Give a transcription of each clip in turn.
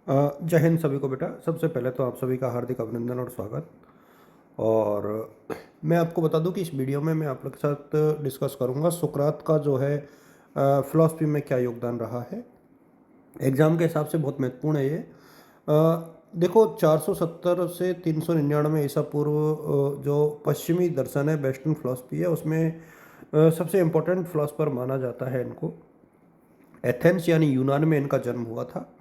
जय हिंद सभी को बेटा। सबसे पहले तो आप सभी का हार्दिक अभिनंदन और स्वागत। और मैं आपको बता दूं कि इस वीडियो में मैं आप लोग के साथ डिस्कस करूंगा सुकरात का जो है फिलॉसफी में क्या योगदान रहा है। एग्ज़ाम के हिसाब से बहुत महत्वपूर्ण है ये। देखो 470 से 399 ईसा पूर्व जो पश्चिमी दर्शन है, वेस्टर्न फिलॉसफी है, उसमें सबसे इम्पोर्टेंट फिलॉसफर माना जाता है इनको। एथेंस यानी यूनान में इनका जन्म हुआ था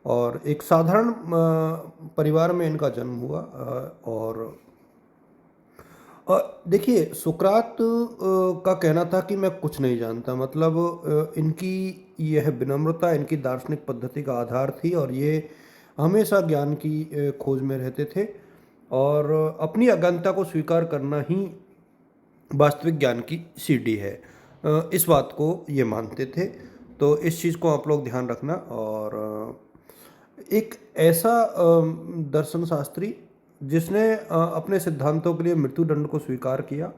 और एक साधारण परिवार में इनका जन्म हुआ। देखिए सुकरात का कहना था कि मैं कुछ नहीं जानता, मतलब इनकी यह विनम्रता इनकी दार्शनिक पद्धति का आधार थी और ये हमेशा ज्ञान की खोज में रहते थे और अपनी अज्ञानता को स्वीकार करना ही वास्तविक ज्ञान की सीढ़ी है। इस बात को ये मानते थे। तो इस चीज़ को आप लोग ध्यान रखना। और एक ऐसा दर्शन शास्त्री जिसने अपने सिद्धांतों के लिए मृत्यु दंड को स्वीकार किया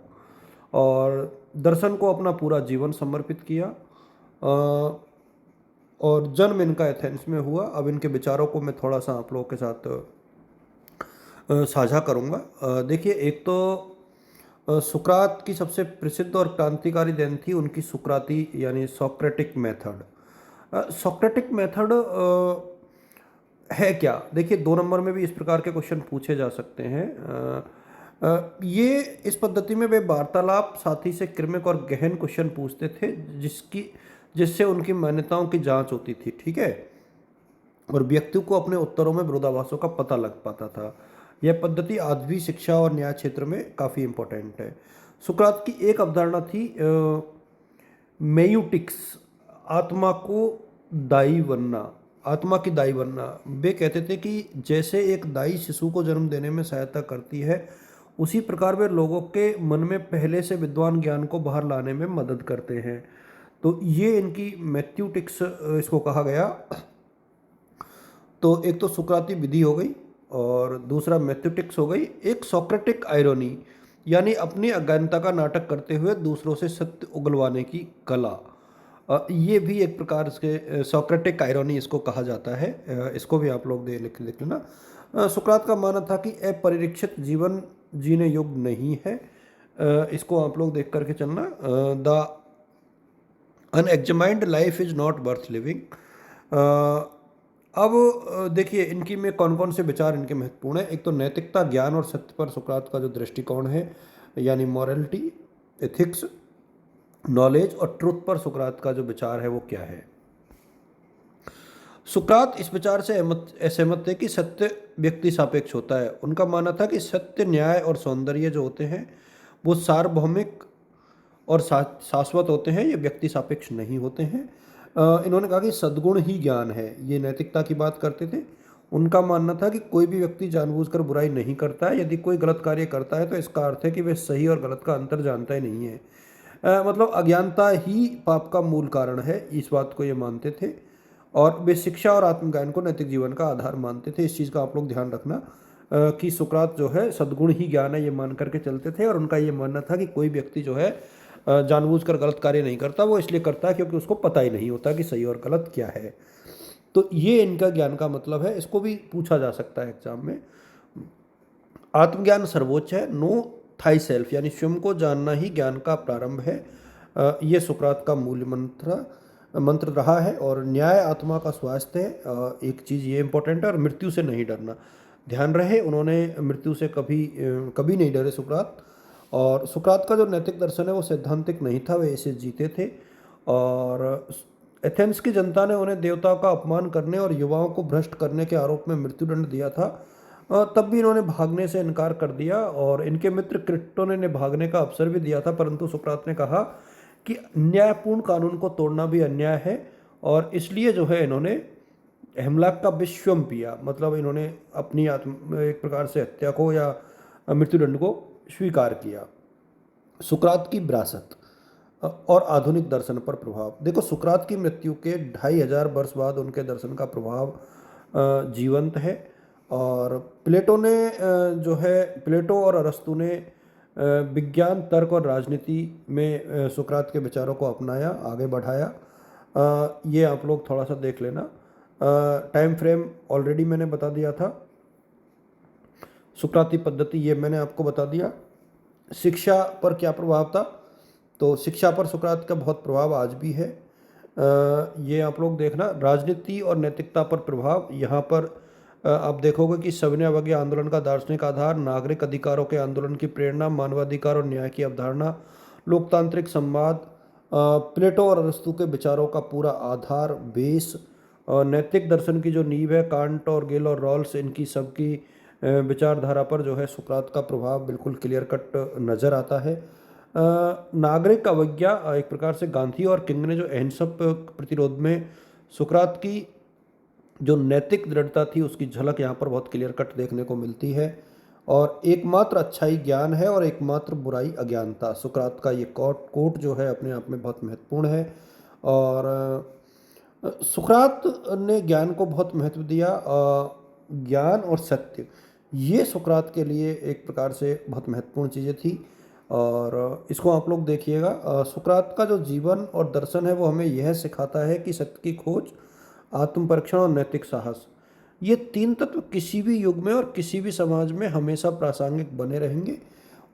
और दर्शन को अपना पूरा जीवन समर्पित किया। और जन्म इनका एथेंस में हुआ। अब इनके विचारों को मैं थोड़ा सा आप लोगों के साथ साझा करूंगा। देखिए, एक तो सुकरात की सबसे प्रसिद्ध और क्रांतिकारी देन थी उनकी सुकराती यानी सोक्रेटिक मेथड। सोक्रेटिक मेथड है क्या? देखिए, 2 नंबर में भी इस प्रकार के क्वेश्चन पूछे जा सकते हैं। ये इस पद्धति में वे वार्तालाप साथी से क्रमिक और गहन क्वेश्चन पूछते थे जिससे उनकी मान्यताओं की जांच होती थी, ठीक है, और व्यक्ति को अपने उत्तरों में विरोधाभासों का पता लग पाता था। यह पद्धति आज भी शिक्षा और न्याय क्षेत्र में काफ़ी इम्पोर्टेंट है। सुकरात की एक अवधारणा थी मेयूटिक्स, आत्मा को दाई बनना, आत्मा की दाई बनना। वे कहते थे कि जैसे एक दाई शिशु को जन्म देने में सहायता करती है, उसी प्रकार वे लोगों के मन में पहले से विद्वान ज्ञान को बाहर लाने में मदद करते हैं। तो ये इनकी मैथ्यूटिक्स इसको कहा गया। तो एक तो सुकराती विधि हो गई और दूसरा मैथ्यूटिक्स हो गई। एक सोक्रेटिक आयरोनी यानी अपनी अज्ञानता का नाटक करते हुए दूसरों से सत्य उगलवाने की कला। ये भी एक प्रकार से सोक्रेटिक आयरोनी इसको कहा जाता है। इसको भी आप लोग लिख लेना। सुकरात का मानना था कि अपरिरक्षित जीवन जीने योग्य नहीं है। इसको आप लोग देख करके चलना। The unexamined life is not worth living. अब देखिए, इनकी में कौन कौन से विचार इनके महत्वपूर्ण है। एक तो नैतिकता, ज्ञान और सत्य पर सुकरात का जो दृष्टिकोण है यानी मॉरलिटी, एथिक्स, नॉलेज और ट्रुथ पर सुकरात का जो विचार है वो क्या है। सुकरात इस विचार से असहमत थे कि सत्य व्यक्ति सापेक्ष होता है। उनका मानना था कि सत्य, न्याय और सौंदर्य जो होते हैं वो सार्वभौमिक और शाश्वत होते हैं, ये व्यक्ति सापेक्ष नहीं होते हैं। इन्होंने कहा कि सद्गुण ही ज्ञान है। ये नैतिकता की बात करते थे। उनका मानना था कि कोई भी व्यक्ति जानबूझकर बुराई नहीं करता है। यदि कोई गलत कार्य करता है तो इसका अर्थ है कि वह सही और गलत का अंतर जानता ही नहीं है। मतलब अज्ञानता ही पाप का मूल कारण है, इस बात को ये मानते थे। और वे शिक्षा और आत्मज्ञान को नैतिक जीवन का आधार मानते थे। इस चीज़ का आप लोग ध्यान रखना कि सुकरात जो है सद्गुण ही ज्ञान है ये मान करके चलते थे। और उनका ये मानना था कि कोई व्यक्ति जो है जानबूझकर गलत कार्य नहीं करता, वो इसलिए करता है क्योंकि उसको पता ही नहीं होता कि सही और गलत क्या है। तो ये इनका ज्ञान का मतलब है। इसको भी पूछा जा सकता है एग्जाम में। आत्मज्ञान सर्वोच्च है। नो थाई सेल्फ यानी स्वयं को जानना ही ज्ञान का प्रारंभ है। ये सुकरात का मूल मंत्र रहा है। और न्याय आत्मा का स्वास्थ्य है। एक चीज़ ये इंपॉर्टेंट है। और मृत्यु से नहीं डरना, ध्यान रहे, उन्होंने मृत्यु से कभी नहीं डरे सुकरात। और सुकरात का जो नैतिक दर्शन है वो सैद्धांतिक नहीं था, वे इसे जीते थे। और एथेंस की जनता ने उन्हें देवताओं का अपमान करने और युवाओं को भ्रष्ट करने के आरोप में मृत्युदंड दिया था। तब भी इन्होंने भागने से इनकार कर दिया और इनके मित्र क्रिप्टो ने भागने का अवसर भी दिया था, परंतु सुकरात ने कहा कि न्यायपूर्ण कानून को तोड़ना भी अन्याय है। और इसलिए जो है इन्होंने हेमलाक का विश्वम पिया, मतलब इन्होंने अपनी एक प्रकार से हत्या को या मृत्युदंड को स्वीकार किया। सुकरात की विरासत और आधुनिक दर्शन पर प्रभाव। देखो, सुकरात की मृत्यु के 2500 वर्ष बाद उनके दर्शन का प्रभाव जीवंत है। और प्लेटो और अरस्तु ने विज्ञान, तर्क और राजनीति में सुकरात के विचारों को अपनाया, आगे बढ़ाया। ये आप लोग थोड़ा सा देख लेना। टाइम फ्रेम ऑलरेडी मैंने बता दिया था। सुकराती पद्धति ये मैंने आपको बता दिया। शिक्षा पर क्या प्रभाव था, तो शिक्षा पर सुकरात का बहुत प्रभाव आज भी है। ये आप लोग देखना, राजनीति और नैतिकता पर प्रभाव। यहाँ पर आप देखोगे कि सविनय अवज्ञा आंदोलन का दार्शनिक आधार, नागरिक अधिकारों के आंदोलन की प्रेरणा, मानवाधिकार और न्याय की अवधारणा, लोकतांत्रिक संवाद, प्लेटो और अरस्तू के विचारों का पूरा आधार बेस, नैतिक दर्शन की जो नींव है, कांट और गेल और रॉल्स, इनकी सबकी विचारधारा पर जो है सुकरात का प्रभाव बिल्कुल क्लियर कट नज़र आता है। नागरिक अवज्ञा, एक प्रकार से गांधी और किंग ने जो अहिंसक प्रतिरोध में सुकरात की जो नैतिक दृढ़ता थी उसकी झलक यहाँ पर बहुत क्लियर कट देखने को मिलती है। और एकमात्र अच्छाई ज्ञान है और एकमात्र बुराई अज्ञानता, सुकरात का ये कोट जो है अपने आप में बहुत महत्वपूर्ण है। और सुकरात ने ज्ञान को बहुत महत्व दिया। ज्ञान और सत्य ये सुकरात के लिए एक प्रकार से बहुत महत्वपूर्ण चीज़ें थी। और इसको आप लोग देखिएगा, सुकरात का जो जीवन और दर्शन है वो हमें यह सिखाता है कि सत्य की खोज, आत्म परीक्षण और नैतिक साहस, ये तीन तत्व किसी भी युग में और किसी भी समाज में हमेशा प्रासंगिक बने रहेंगे।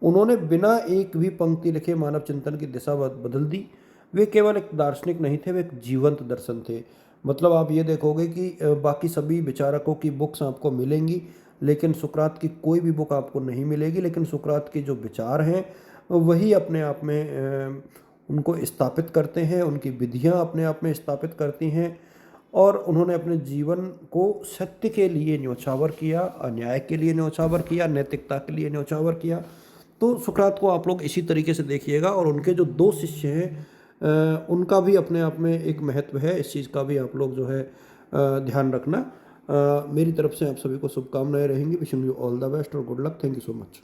उन्होंने बिना एक भी पंक्ति लिखे मानव चिंतन की दिशा बदल दी। वे केवल एक दार्शनिक नहीं थे, वे एक जीवंत दर्शन थे। मतलब आप ये देखोगे कि बाकी सभी विचारकों की बुक्स आपको मिलेंगी लेकिन सुकरात की कोई भी बुक आपको नहीं मिलेगी, लेकिन सुकरात के जो विचार हैं वही अपने आप में उनको स्थापित करते हैं, उनकी विधियां अपने आप में स्थापित करती हैं। और उन्होंने अपने जीवन को सत्य के लिए न्योछावर किया, अन्याय के लिए न्योछावर किया, नैतिकता के लिए न्योछावर किया। तो सुकरात को आप लोग इसी तरीके से देखिएगा। और उनके जो दो शिष्य हैं उनका भी अपने आप में एक महत्व है, इस चीज़ का भी आप लोग जो है ध्यान रखना। मेरी तरफ से आप सभी को शुभकामनाएं रहेंगी। Wishing you all the best और good luck. Thank you so much.